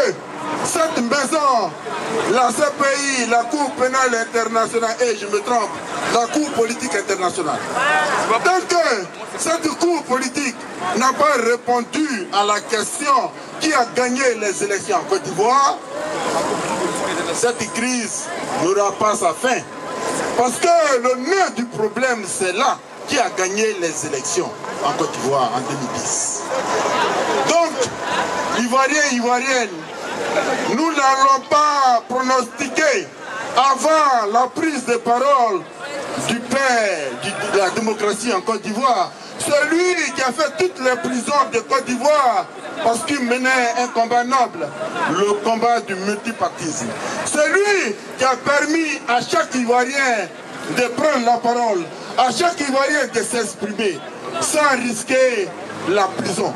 que cette maison, la CPI, la Cour pénale internationale, et je me trompe, la Cour politique internationale, tant que cette Cour politique n'a pas répondu à la question qui a gagné les élections en Côte d'Ivoire, cette crise n'aura pas sa fin. Parce que le nœud du problème, c'est là qui a gagné les élections en Côte d'Ivoire en 2010. Donc, Ivoiriens, Ivoiriennes, nous n'allons pas pronostiquer avant la prise de parole du père de la démocratie en Côte d'Ivoire, celui qui a fait toutes les prisons de Côte d'Ivoire parce qu'il menait un combat noble, le combat du multipartisme. Celui qui a permis à chaque Ivoirien de prendre la parole, à chaque Ivoirien de s'exprimer sans risquer la prison.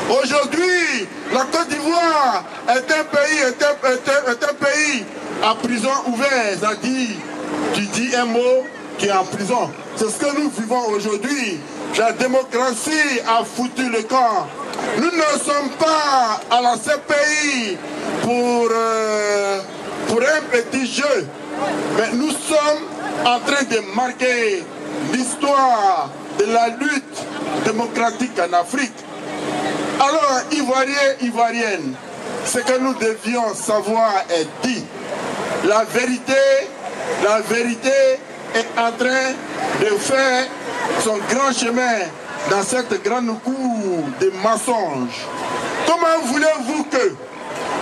Aujourd'hui, la Côte d'Ivoire est un pays à prison ouverte, c'est-à-dire tu dis un mot, tu es en prison. C'est ce que nous vivons aujourd'hui. La démocratie a foutu le camp. Nous ne sommes pas à la CPI pour un petit jeu, mais nous sommes en train de marquer l'histoire de la lutte démocratique en Afrique. Alors, Ivoiriens, Ivoiriennes, ce que nous devions savoir est dit. La vérité est en train de faire son grand chemin dans cette grande cour de mensonges. Comment voulez-vous que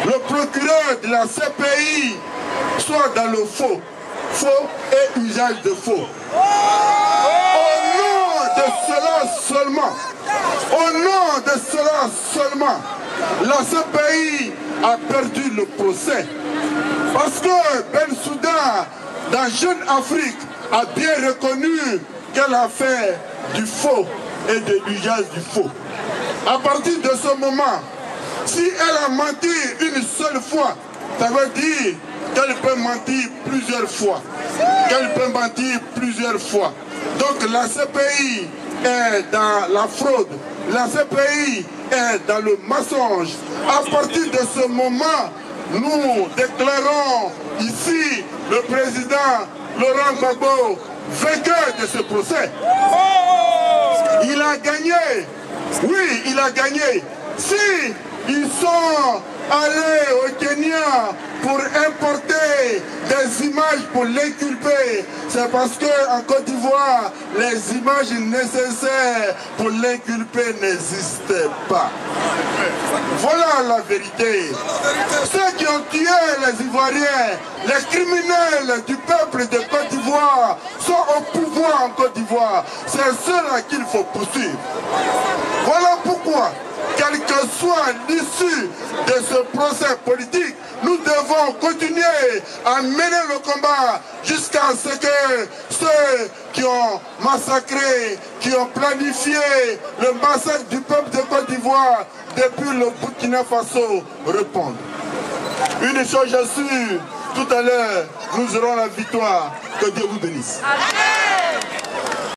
le procureur de la CPI soit dans le faux et usage de faux? Au nom de cela seulement, la CPI a perdu le procès. Parce que Bensouda, dans Jeune Afrique, a bien reconnu qu'elle a fait du faux et de l'usage du faux. À partir de ce moment, si elle a menti une seule fois, ça veut dire qu'elle peut mentir plusieurs fois. Donc la CPI est dans la fraude, la CPI est dans le mensonge. À partir de ce moment, nous déclarons ici le président Laurent Gbagbo vainqueur de ce procès. Il a gagné. Oui, il a gagné. Si ils sont allés au Kenya pour importer des images pour l'inculper, c'est parce qu'en Côte d'Ivoire, les images nécessaires pour l'inculper n'existaient pas. Voilà la vérité. Ceux qui ont tué les Ivoiriens, les criminels du peuple de Côte d'Ivoire sont au pouvoir en Côte d'Ivoire. C'est ceux-là qu'il faut poursuivre. Voilà pourquoi, quelle que soit l'issue de ce procès politique, nous devons continuer à mener le combat jusqu'à ce que ceux qui ont massacré, qui ont planifié le massacre du peuple de Côte d'Ivoire depuis le Burkina Faso répondent. Une chose j'assure, tout à l'heure, nous aurons la victoire. Que Dieu vous bénisse.